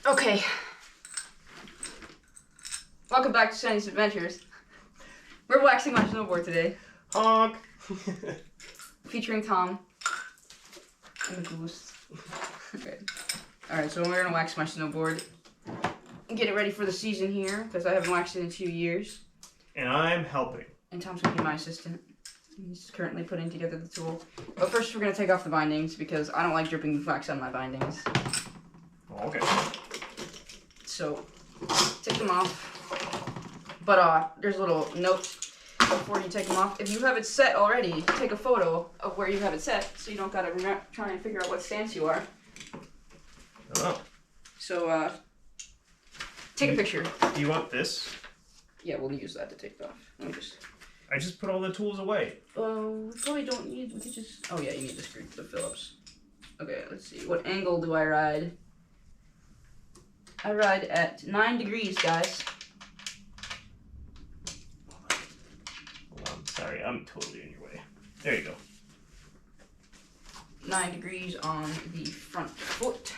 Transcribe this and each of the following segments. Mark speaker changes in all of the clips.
Speaker 1: Okay. Welcome back to Shini's Adventures. We're waxing my snowboard today.
Speaker 2: Honk!
Speaker 1: Featuring Tom. And the goose. Okay. Alright, so we're gonna wax my snowboard. And get it ready for the season here, because I haven't waxed it in 2 years.
Speaker 2: And I'm helping. And
Speaker 1: Tom's gonna be my assistant. He's currently putting together the tool. But first we're gonna take off the bindings, because I don't like dripping wax on my bindings.
Speaker 2: Okay.
Speaker 1: So, take them off. But there's a little note before you take them off. If you have it set already, take a photo of where you have it set, so you don't gotta try and figure out what stance you are.
Speaker 2: Oh.
Speaker 1: So, take a picture.
Speaker 2: Do you want this?
Speaker 1: Yeah, we'll use that to take it off. Let me just...
Speaker 2: I just put all the tools away.
Speaker 1: We probably don't need... We could just... Oh yeah, you need the Phillips. Okay, let's see. What angle do I ride? I ride at 9 degrees, guys.
Speaker 2: Hold on, sorry, I'm totally in your way. There you go.
Speaker 1: 9 degrees on the front foot.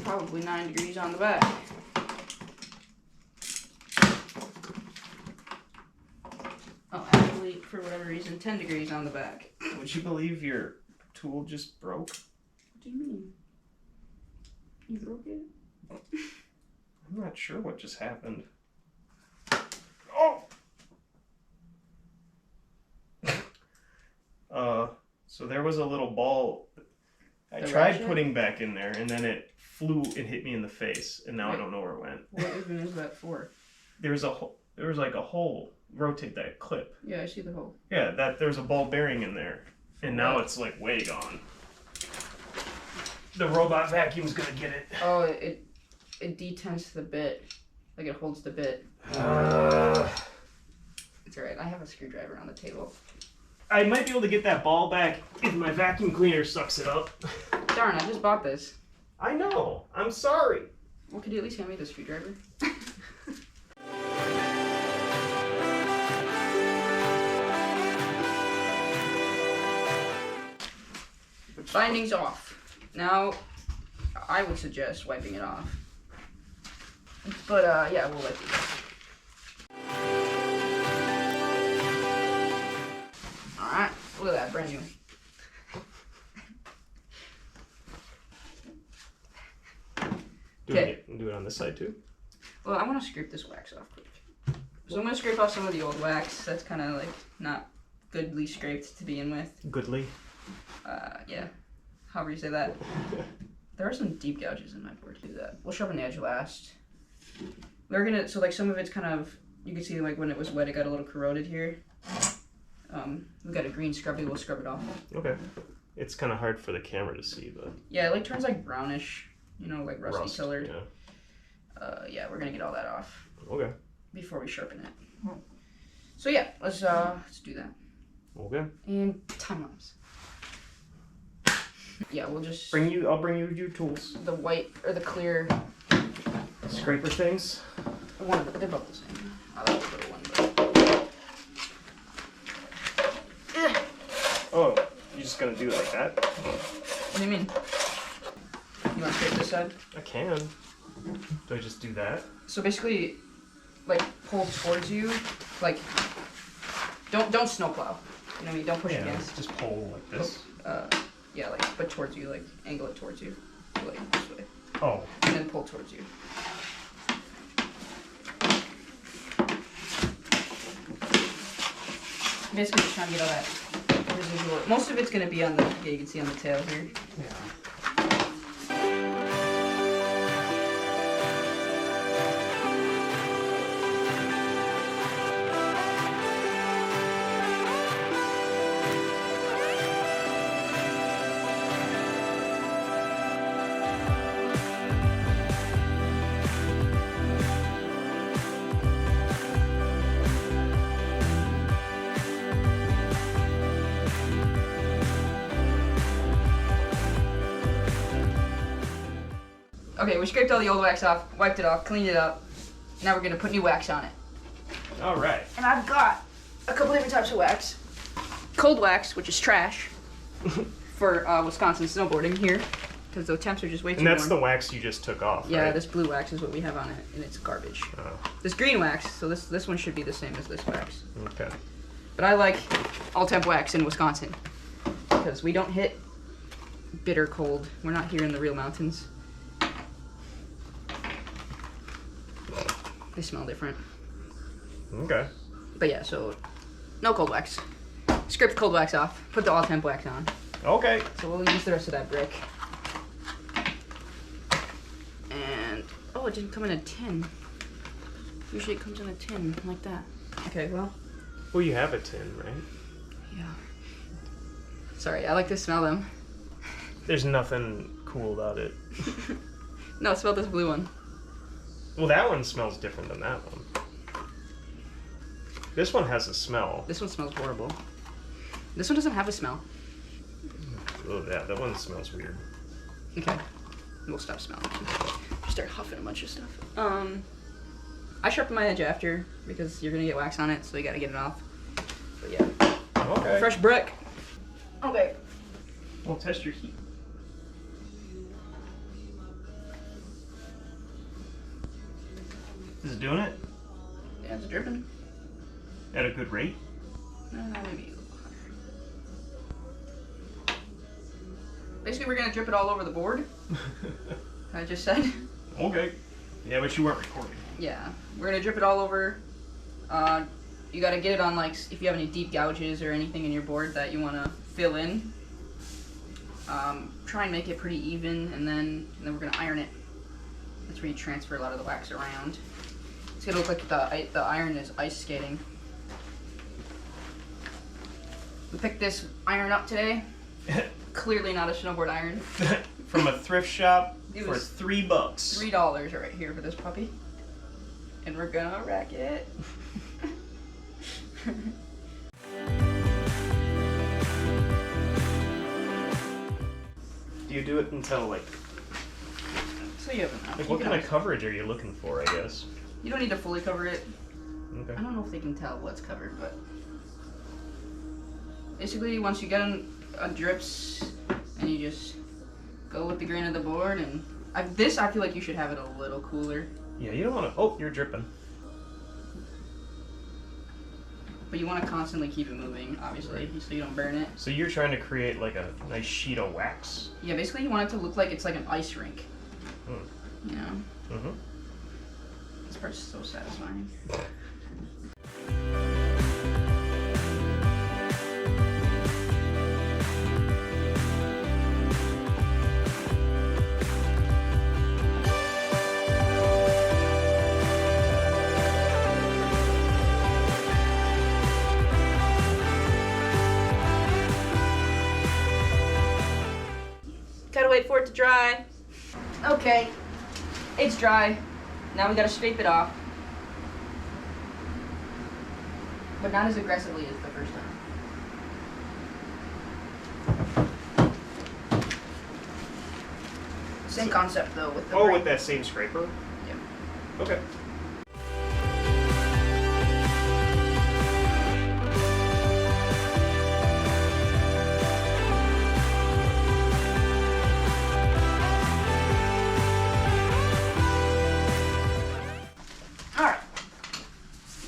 Speaker 1: Probably 9 degrees on the back. Oh, actually, for whatever reason, 10 degrees on the back.
Speaker 2: Would you believe your tool just broke?
Speaker 1: What do you mean? You broke it?
Speaker 2: I'm not sure what just happened. Oh! So there was a little ball I tried putting back in there, and then it flew and hit me in the face, and now I don't know where it went.
Speaker 1: What even is that for?
Speaker 2: There was like a hole. Rotate that clip.
Speaker 1: Yeah, I see the hole.
Speaker 2: Yeah, there's a ball bearing in there, and now it's like way gone. The robot vacuum's gonna get it.
Speaker 1: Oh, it detents the bit, like it holds the bit. It's alright. I have a screwdriver on the table.
Speaker 2: I might be able to get that ball back if my vacuum cleaner sucks it up.
Speaker 1: Darn! I just bought this.
Speaker 2: I know. I'm sorry.
Speaker 1: Well, could you at least hand me the screwdriver? Binding's off. Now, I would suggest wiping it off. But, yeah, we'll wipe it off. Alright, look at that, brand new. Okay.
Speaker 2: Do it on this side too?
Speaker 1: Well, I want to scrape this wax off quick. So I'm going to scrape off some of the old wax. That's kind of, like, not goodly scraped to begin with.
Speaker 2: Goodly?
Speaker 1: Yeah. However you say that. There are some deep gouges in my board. Do that. We'll sharpen the edge last. We're gonna, so like some of it's kind of, you can see like when it was wet it got a little corroded here. We got a green scrubby, we'll scrub it off.
Speaker 2: Okay. It's kind of hard for the camera to see, but...
Speaker 1: Yeah, it like turns like brownish, you know, like rusty colored.
Speaker 2: Yeah.
Speaker 1: Yeah, we're gonna get all that off.
Speaker 2: Okay.
Speaker 1: Before we sharpen it. So yeah, let's do that.
Speaker 2: Okay.
Speaker 1: And time lapse. Yeah, we'll just...
Speaker 2: I'll bring you your tools.
Speaker 1: The white, or the clear...
Speaker 2: Scraper things?
Speaker 1: One of them, they're both the same. I like the little one, but...
Speaker 2: Oh, you're just gonna do it like that?
Speaker 1: What do you mean? You want to scrape this side?
Speaker 2: I can. Do I just do that?
Speaker 1: So basically, like, pull towards you, like, don't snowplow. You know what I mean? Don't push against.
Speaker 2: Just pull like this.
Speaker 1: Yeah, like, but towards you, like, angle it towards you. So, like, this way.
Speaker 2: Oh.
Speaker 1: And then pull towards you. Basically just trying to get all that residual. Most of it's going to be on the, yeah, you can see on the tail here.
Speaker 2: Yeah.
Speaker 1: Okay, we scraped all the old wax off, wiped it off, cleaned it up. Now we're gonna put new wax on it.
Speaker 2: All right.
Speaker 1: And I've got a couple different types of wax. Cold wax, which is trash for Wisconsin snowboarding here. because the temps are just way too
Speaker 2: And that's
Speaker 1: warm.
Speaker 2: the wax you just took off,
Speaker 1: Yeah,
Speaker 2: right?
Speaker 1: this blue wax is what we have on it, and it's garbage.
Speaker 2: Oh,
Speaker 1: This green wax, so this one should be the same as this wax.
Speaker 2: okay.
Speaker 1: But I like all temp wax in Wisconsin because we don't hit bitter cold. We're not here in the real mountains. They smell different.
Speaker 2: Okay.
Speaker 1: But yeah, so no cold wax. Scrape the cold wax off. Put the all temp wax on.
Speaker 2: Okay.
Speaker 1: So we'll use the rest of that brick. And oh, it didn't come in a tin. Usually it comes in a tin like that. Okay, well.
Speaker 2: Well, you have a tin, right?
Speaker 1: Yeah. Sorry, I like to smell them.
Speaker 2: There's nothing cool about it.
Speaker 1: No, smell this blue one.
Speaker 2: Well, that one smells different than that one. This one has a smell.
Speaker 1: This one smells horrible. This one doesn't have a smell.
Speaker 2: Oh, yeah, that one smells weird.
Speaker 1: Okay. We'll stop smelling. Just start huffing a bunch of stuff. I sharpen my edge after because you're gonna get wax on it, so you gotta get it off. But yeah.
Speaker 2: Okay.
Speaker 1: Fresh brick. Okay.
Speaker 2: We'll test your heat. Is it doing it?
Speaker 1: Yeah, it's dripping.
Speaker 2: At a good rate?
Speaker 1: Maybe a little higher. Basically, we're gonna drip it all over the board. I just said.
Speaker 2: Okay. Yeah, but you weren't recording.
Speaker 1: Yeah, we're gonna drip it all over. You gotta get it on, like, if you have any deep gouges or anything in your board that you wanna fill in. Try and make it pretty even, and then we're gonna iron it. That's where you transfer a lot of the wax around. It's gonna look like the iron is ice skating. We picked this iron up today. Clearly not a snowboard iron.
Speaker 2: From a thrift shop
Speaker 1: It
Speaker 2: for
Speaker 1: was
Speaker 2: $3.
Speaker 1: $3 right here for this puppy. And we're gonna rack it.
Speaker 2: Do you do it until, like...
Speaker 1: So you have enough.
Speaker 2: Like, what kind of coverage are you looking for, I guess?
Speaker 1: You don't need to fully cover it.
Speaker 2: Okay.
Speaker 1: I don't know if they can tell what's covered, but... Basically, once you get on drips, and you just go with the grain of the board, and... I feel like you should have it a little cooler.
Speaker 2: Yeah, you don't want to... Oh, you're dripping.
Speaker 1: But you want to constantly keep it moving, obviously, so you don't burn it.
Speaker 2: So you're trying to create, like, a nice sheet of wax?
Speaker 1: Yeah, basically you want it to look like it's like an ice rink. You know?
Speaker 2: Mm-hmm.
Speaker 1: This part's so satisfying. Gotta wait for it to dry. Okay, it's dry. Now we gotta scrape it off. But not as aggressively as the first time. Same concept though with the
Speaker 2: Oh,
Speaker 1: brick.
Speaker 2: with that same scraper?
Speaker 1: Yeah.
Speaker 2: Okay.
Speaker 1: Alright.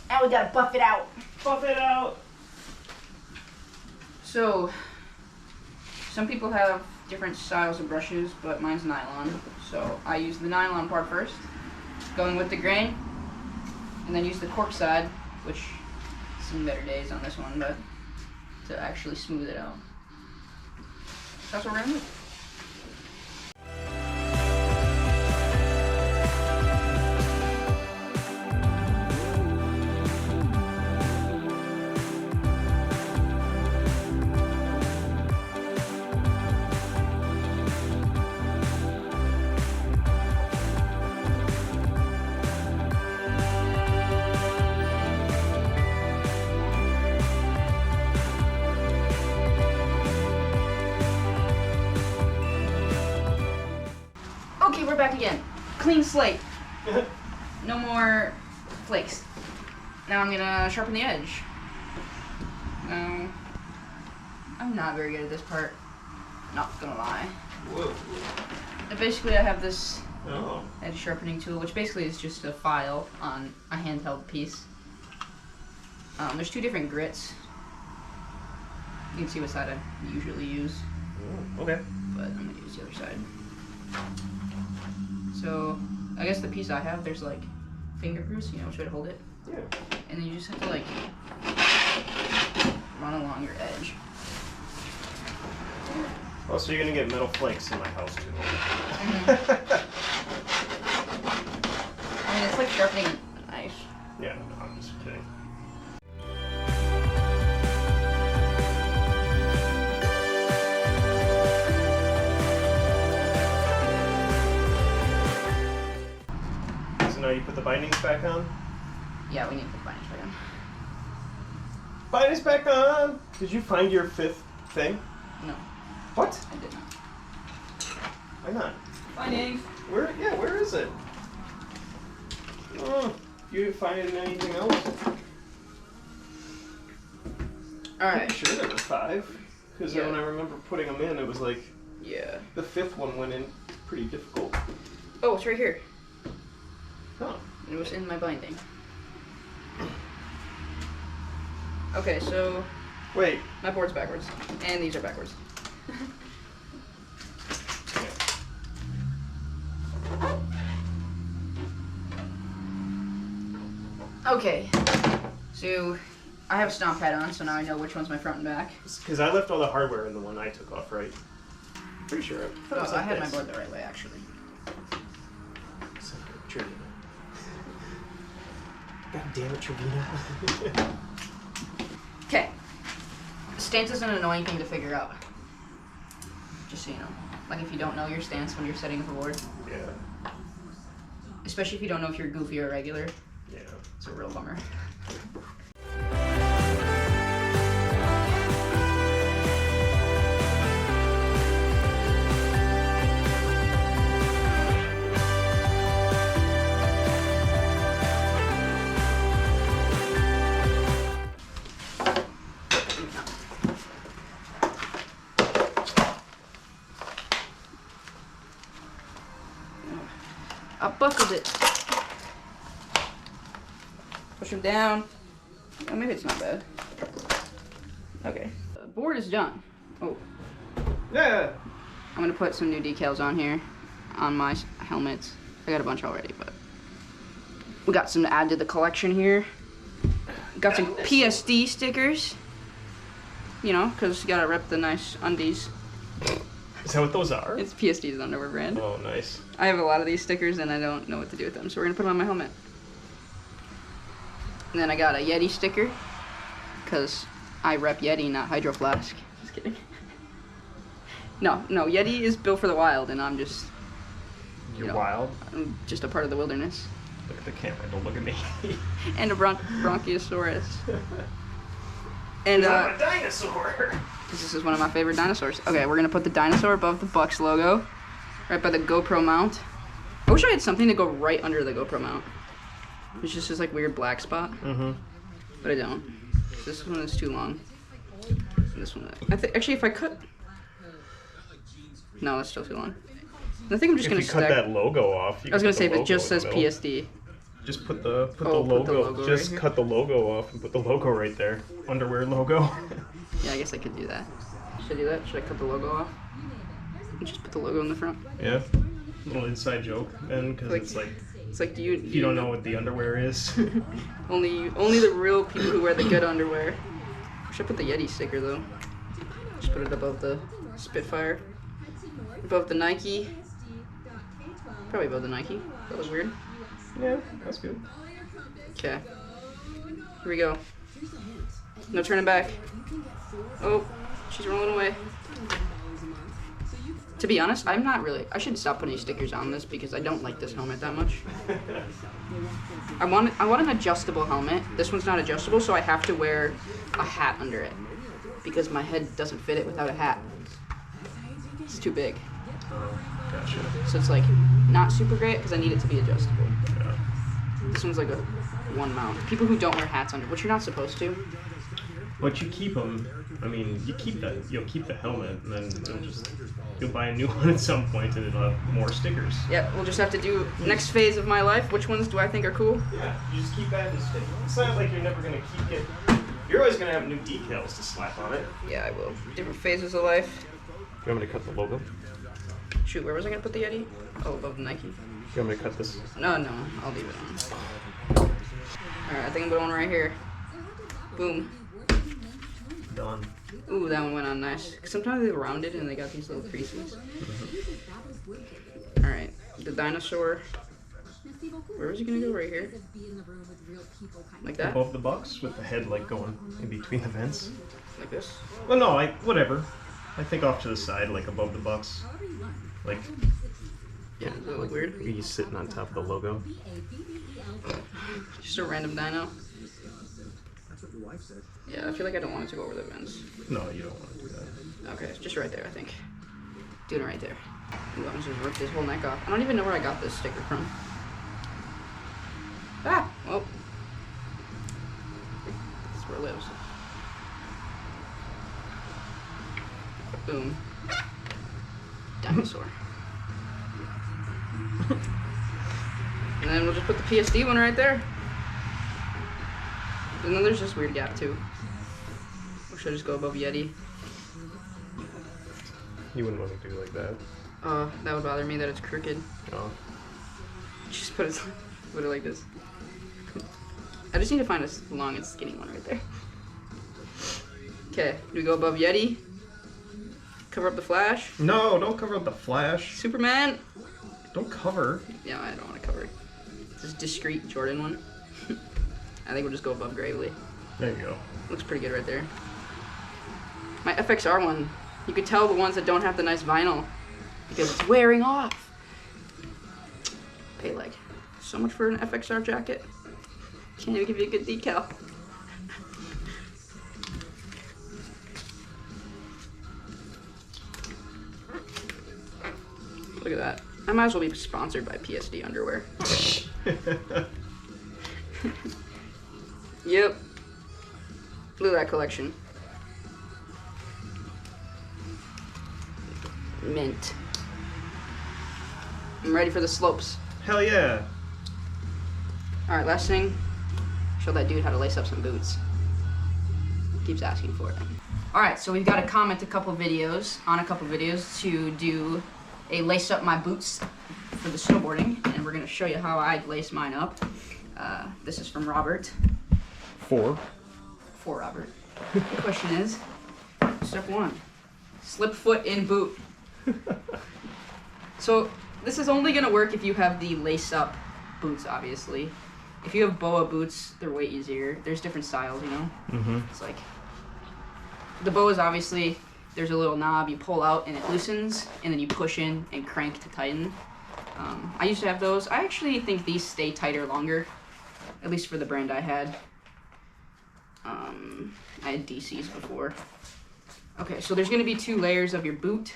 Speaker 1: Now we gotta buff it out.
Speaker 2: Buff it out!
Speaker 1: So, some people have different styles of brushes, but mine's nylon. So I use the nylon part first, going with the grain, and then use the cork side, which some better days on this one, but to actually smooth it out. That's what we're gonna do. Okay, we're back again. Clean slate. No more flakes. Now I'm gonna sharpen the edge. I'm not very good at this part. not gonna lie.
Speaker 2: Whoa.
Speaker 1: And basically, I have this
Speaker 2: Oh.
Speaker 1: edge sharpening tool, which basically is just a file on a handheld piece. There's 2 different grits. You can see what side I usually use.
Speaker 2: Oh, okay.
Speaker 1: But I'm gonna use the other side. So, I guess the piece I have, there's like finger grooves, you know, which way to hold it.
Speaker 2: Yeah.
Speaker 1: And then you just have to like run along your edge.
Speaker 2: Oh, so you're gonna get metal flakes in my house too.
Speaker 1: I mean, it's like sharpening a knife.
Speaker 2: Yeah, no, I'm just kidding. So now you put the bindings back on?
Speaker 1: Yeah, we need to put the bindings back on.
Speaker 2: Bindings back on! Did you find your 5th thing?
Speaker 1: No,
Speaker 2: What?
Speaker 1: I did not.
Speaker 2: Why not?
Speaker 1: Bindings!
Speaker 2: Where is it? Oh, you didn't find anything else?
Speaker 1: Alright.
Speaker 2: I'm sure there were 5. Because
Speaker 1: Yeah.
Speaker 2: when I remember putting them in, it was like
Speaker 1: Yeah.
Speaker 2: the 5th one went in pretty difficult.
Speaker 1: Oh, it's right here.
Speaker 2: Huh.
Speaker 1: It was in my binding. Okay, so
Speaker 2: Wait.
Speaker 1: my board's backwards. And these are backwards. Okay, so I have a stomp pad on, so now I know which one's my front and back.
Speaker 2: Because I left all the hardware in the one I took off, right? Pretty sure.
Speaker 1: Oh, I had my board the right way, actually.
Speaker 2: Trivina. God damn it, Trivina.
Speaker 1: Okay. Stance is an annoying thing to figure out. Just so you know. Like if you don't know your stance when you're setting up a board.
Speaker 2: Yeah.
Speaker 1: Especially if you don't know if you're goofy or regular.
Speaker 2: Yeah.
Speaker 1: It's a real bummer. I buckled it. Push him down. Oh, maybe it's not bad. Okay. The board is done. Oh,
Speaker 2: Yeah.
Speaker 1: I'm gonna put some new decals on here on my helmets. I got a bunch already, but we got some to add to the collection here. Got some PSD stickers. You know, because you gotta rep the nice undies.
Speaker 2: Is that what those are?
Speaker 1: It's PSD's underwear brand.
Speaker 2: Oh, nice.
Speaker 1: I have a lot of these stickers and I don't know what to do with them, so we're gonna put them on my helmet. And then I got a Yeti sticker, because I rep Yeti, not Hydro Flask. Just kidding. No, Yeti is built for the wild, and I'm just,
Speaker 2: You're wild.
Speaker 1: I'm just a part of the wilderness.
Speaker 2: Look at the camera. Don't look at me.
Speaker 1: And a Bronchiosaurus. And
Speaker 2: I'm a dinosaur.
Speaker 1: this is one of my favorite dinosaurs. Okay, we're gonna put the dinosaur above the Bucks logo, right by the GoPro mount. I wish I had something to go right under the GoPro mount. It's just this like weird black spot.
Speaker 2: Mm-hmm.
Speaker 1: But I don't. This one is too long. This one, actually, if I cut, no, that's still too long. I think I'm just
Speaker 2: If
Speaker 1: gonna
Speaker 2: you
Speaker 1: stack.
Speaker 2: cut that logo off,
Speaker 1: I was gonna say if it just says
Speaker 2: PSD.
Speaker 1: PSD.
Speaker 2: Just put the
Speaker 1: Oh, put the
Speaker 2: logo.
Speaker 1: logo
Speaker 2: Just
Speaker 1: right here?
Speaker 2: cut the logo off and put the logo right there. Underwear logo.
Speaker 1: Yeah, I guess I could do that. Should I do that? Should I cut the logo off? And just put the logo in the front.
Speaker 2: Yeah. Little inside joke, then, because
Speaker 1: Like-
Speaker 2: it's like
Speaker 1: It's like, do you?
Speaker 2: if you don't know what the underwear is.
Speaker 1: only the real people who wear the good underwear. Should I put the Yeti sticker though? Just put it above the Spitfire, above the Nike. Probably above the Nike. That was weird.
Speaker 2: Yeah, that's good.
Speaker 1: Okay. Here we go. No turning back. Oh, she's rolling away. To be honest, I'm not really. I should stop putting stickers on this because I don't like this helmet that much. I want an adjustable helmet. This one's not adjustable, so I have to wear a hat under it because my head doesn't fit it without a hat. It's too big.
Speaker 2: Gotcha.
Speaker 1: So it's like not super great because I need it to be adjustable.
Speaker 2: Yeah.
Speaker 1: This one's like a one mount. People who don't wear hats under, which you're not supposed to.
Speaker 2: But you keep them. I mean, you'll keep the helmet, and then you'll buy a new one at some point, and it'll have more stickers.
Speaker 1: Yeah, we'll just have to do next phase of my life. Which ones do I think are cool?
Speaker 2: Yeah, you just keep adding stickers. It's not like you're never gonna keep getting. You're always gonna have new decals to slap on it.
Speaker 1: Yeah, I will. Different phases of life.
Speaker 2: You want me to cut the logo?
Speaker 1: Shoot, where was I gonna put the Yeti? Oh, above the Nike.
Speaker 2: You want me to cut this?
Speaker 1: No, I'll leave it on. Alright, I think I'm putting one right here. Boom.
Speaker 2: Done.
Speaker 1: Ooh, that one went on nice. Sometimes they're rounded and they got these little creases. Alright, the dinosaur. Where was he gonna go? Right here? Like that?
Speaker 2: Above the box with the head like going in between the vents.
Speaker 1: Like this?
Speaker 2: Well, no, whatever. I think off to the side, like above the box. Like.
Speaker 1: Yeah, does that look weird?
Speaker 2: He's sitting on top of the logo.
Speaker 1: Just a random dino. Yeah, I feel like I don't want it to go over the vents.
Speaker 2: No, you don't want to do that.
Speaker 1: Okay, it's just right there, I think. Doing it right there. Ooh, I'm just gonna rip this whole neck off. I don't even know where I got this sticker from. Ah! Well. That's where it lives. Boom. Dinosaur. And then we'll just put the PSD one right there. And then there's this weird gap too. Or should I just go above Yeti?
Speaker 2: You wouldn't want to do like that.
Speaker 1: That would bother me that it's crooked.
Speaker 2: Oh.
Speaker 1: Just put it like this. I just need to find a long and skinny one right there. Okay, do we go above Yeti? Cover up the Flash?
Speaker 2: No, don't cover up the Flash.
Speaker 1: Superman?
Speaker 2: Don't cover.
Speaker 1: Yeah, I don't want to cover it. This is discreet Jordan one. I think we'll just go above Gravely.
Speaker 2: There you go.
Speaker 1: Looks pretty good right there. My FXR one, you could tell the ones that don't have the nice vinyl because it's wearing off. Pay like so much for an FXR jacket. Can't even give you a good decal. Look at that. I might as well be sponsored by PSD underwear. Yep. Look at that collection. Mint. I'm ready for the slopes.
Speaker 2: Hell yeah.
Speaker 1: Alright, last thing. Show that dude how to lace up some boots. Keeps asking for it. Alright, so we've got to comment a couple videos to do a lace up my boots for the snowboarding, and we're going to show you how I lace mine up. This is from Robert.
Speaker 2: For
Speaker 1: Robert. The question is, step 1, slip foot in boot. So this is only going to work if you have the lace up boots, obviously. If you have boa boots, they're way easier. There's different styles, you know?
Speaker 2: Mm-hmm.
Speaker 1: It's like, the boas, obviously, there's a little knob you pull out and it loosens, and then you push in and crank to tighten. I used to have those. I actually think these stay tighter longer, at least for the brand I had. I had DCs before. Okay, so there's going to be 2 layers of your boot.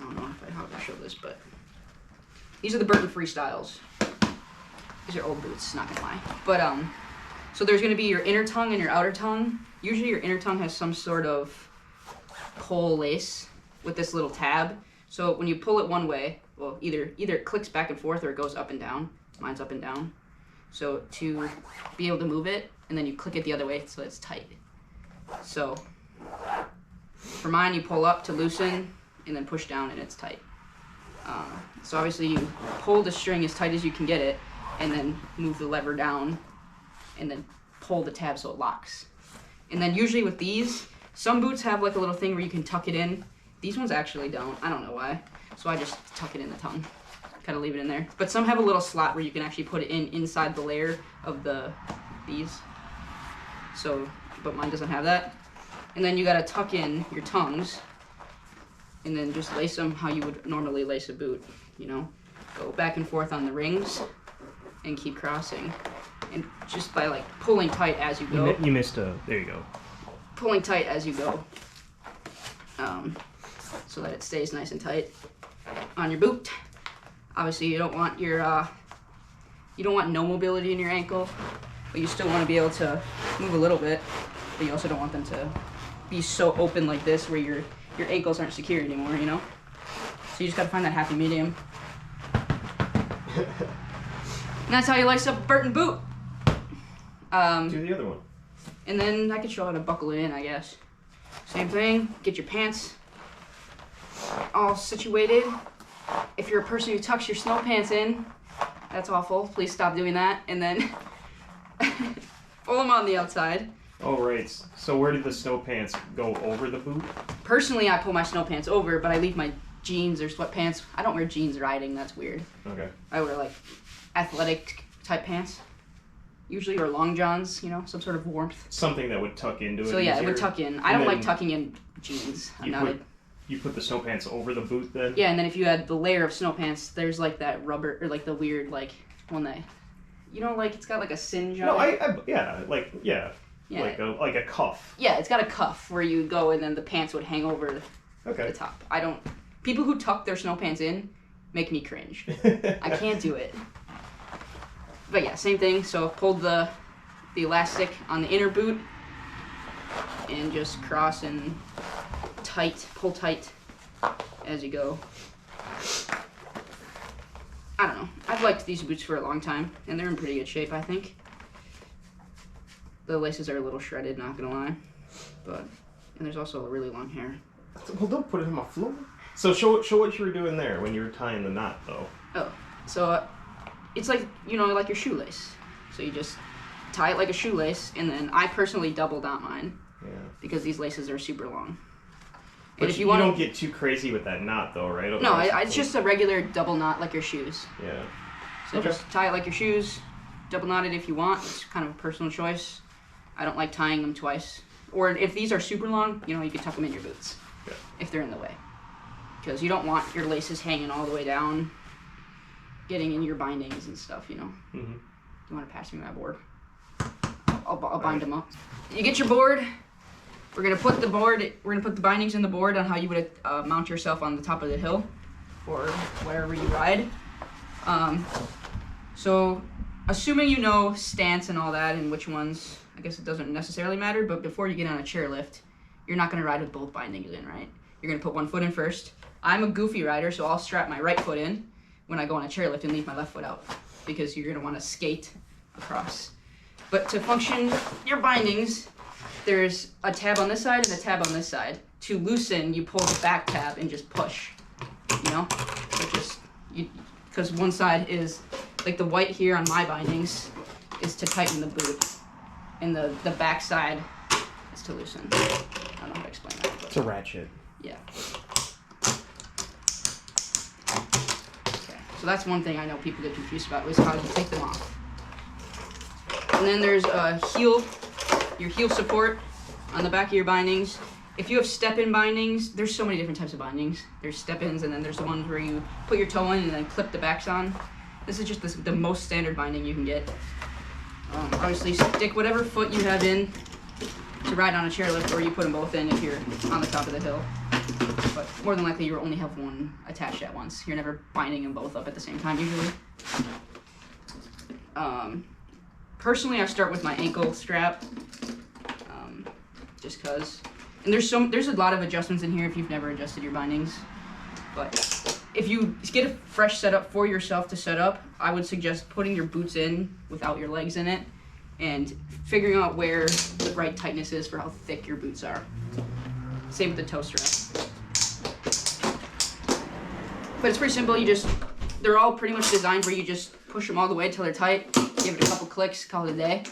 Speaker 1: I don't know how to show this, but these are the Burton Freestyles. These are old boots, not gonna lie. But so there's going to be your inner tongue and your outer tongue. Usually your inner tongue has some sort of pull lace with this little tab. So when you pull it one way, well, either it clicks back and forth or it goes up and down. Mine's up and down. So to be able to move it, and then you click it the other way so it's tight. So for mine, you pull up to loosen and then push down and it's tight. So obviously you pull the string as tight as you can get it and then move the lever down and then pull the tab so it locks. And then usually with these, some boots have like a little thing where you can tuck it in. These ones actually don't. I don't know why. So I just tuck it in the tongue. Kind of leave it in there. But some have a little slot where you can actually put it inside the layer of these. So, but mine doesn't have that. And then you gotta tuck in your tongues and then just lace them how you would normally lace a boot, you know? Go back and forth on the rings and keep crossing. And just by like pulling tight as you go.
Speaker 2: You missed a, there you go.
Speaker 1: Pulling tight as you go. So that it stays nice and tight on your boot. Obviously you don't want your, you don't want no mobility in your ankle, but you still want to be able to move a little bit. but you also don't want them to be so open like this where your ankles aren't secure anymore, you know? So you just gotta find that happy medium. And that's how you lace up a Burton boot.
Speaker 2: Do the other one.
Speaker 1: And then I could show how to buckle it in, I guess. Same thing, get your pants all situated. If you're a person who tucks your snow pants in, that's awful. Please stop doing that. And then pull them on the outside.
Speaker 2: Oh, right. So where did the snow pants go over the boot?
Speaker 1: Personally, I pull my snow pants over, but I leave my jeans or sweatpants. I don't wear jeans riding. That's weird.
Speaker 2: Okay.
Speaker 1: I wear, like, athletic type pants. Usually, or long johns, you know, some sort of warmth.
Speaker 2: Something that would tuck into it.
Speaker 1: So yeah,
Speaker 2: easier.
Speaker 1: it would tuck in. I don't like tucking in jeans.
Speaker 2: You put the snow pants over the boot then?
Speaker 1: Yeah, and then if you add the layer of snow pants, there's like that rubber, or like the weird, like, one that, you know, like, it's got like a singe on it. Like a cuff. Yeah, it's got a cuff where you go and then the pants would hang over the top. People who tuck their snow pants in make me cringe. I can't do it. But yeah, same thing. So pull the elastic on the inner boot and just cross and pull tight as you go. I don't know. I've liked these boots for a long time, and they're in pretty good shape, I think. The laces are a little shredded, not gonna lie. And there's also a really long hair.
Speaker 2: Well, don't put it on my floor. So show what you were doing there when you were tying the knot, though.
Speaker 1: Oh, so it's like, you know, like your shoelace. So you just tie it like a shoelace, and then I personally double knot mine.
Speaker 2: Yeah.
Speaker 1: Because these laces are super long.
Speaker 2: But if you don't get too crazy with that knot, though, right?
Speaker 1: No, it's just a regular double knot like your shoes.
Speaker 2: Yeah.
Speaker 1: So just tie it like your shoes, double knot it if you want. It's kind of a personal choice. I don't like tying them twice. Or if these are super long, you know, you can tuck them in your boots if they're in the way. Because you don't want your laces hanging all the way down, getting in your bindings and stuff, you know.
Speaker 2: Mm-hmm.
Speaker 1: You want to pass me my board? I'll bind them up. You get your board. We're gonna put the bindings in the board on how you would mount yourself on the top of the hill, or wherever you ride. So, assuming you know stance and all that, and which ones, I guess it doesn't necessarily matter. But before you get on a chairlift, you're not gonna ride with both bindings in, right? You're gonna put one foot in first. I'm a goofy rider, so I'll strap my right foot in when I go on a chairlift and leave my left foot out, because you're gonna want to skate across. But to function your bindings, there's a tab on this side and a tab on this side. To loosen, you pull the back tab and just push, you know? Because one side is, like the white here on my bindings, is to tighten the boot. And the back side is to loosen. I don't know how to explain that.
Speaker 2: It's a ratchet.
Speaker 1: Yeah. Okay, so that's one thing I know people get confused about, is how you take them off. And then there's your heel support on the back of your bindings. If you have step-in bindings, there's so many different types of bindings. There's step-ins, and then there's the ones where you put your toe in and then clip the backs on. This is just the most standard binding you can get. Obviously, stick whatever foot you have in to ride on a chairlift, or you put them both in if you're on the top of the hill. But more than likely, you only have one attached at once. You're never binding them both up at the same time, usually. Personally, I start with my ankle strap, just cause. And there's a lot of adjustments in here if you've never adjusted your bindings. But if you get a fresh setup for yourself to set up, I would suggest putting your boots in without your legs in it, and figuring out where the right tightness is for how thick your boots are. Same with the toe strap. But it's pretty simple. They're all pretty much designed where you just push them all the way until they're tight. Give it a couple clicks, call it a day.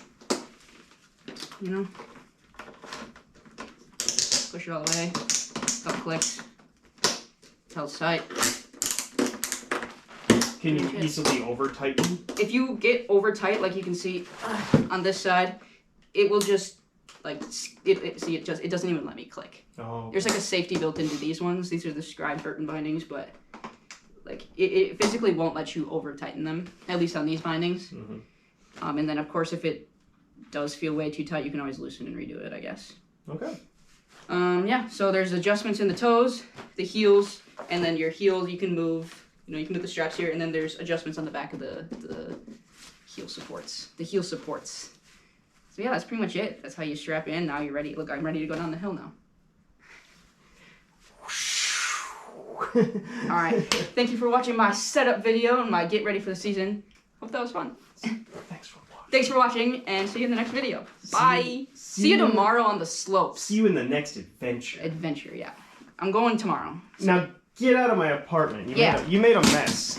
Speaker 1: You know? Push it all the way, couple clicks, till it's tight.
Speaker 2: Can you easily over tighten?
Speaker 1: If you get over tight, like you can see on this side, it will just it doesn't even let me click.
Speaker 2: Oh.
Speaker 1: There's like a safety built into these ones. These are the Scribe Burton bindings, but like it physically won't let you over tighten them, at least on these bindings.
Speaker 2: Mm-hmm.
Speaker 1: And then of course, if it does feel way too tight, you can always loosen and redo it, I guess.
Speaker 2: Okay.
Speaker 1: Yeah, so there's adjustments in the toes, the heels, and then your heels you can move. You know, you can move the straps here, and then there's adjustments on the back of the heel supports. The heel supports. So yeah, that's pretty much it. That's how you strap in. Now you're ready. Look, I'm ready to go down the hill now. All right. Thank you for watching my setup video and my get ready for the season. Hope that was fun. Thanks for watching, and see you in the next video. Bye. See you tomorrow on the slopes.
Speaker 2: See you in the next adventure.
Speaker 1: Adventure, yeah. I'm going tomorrow. So.
Speaker 2: Now get out of my apartment. You made a mess.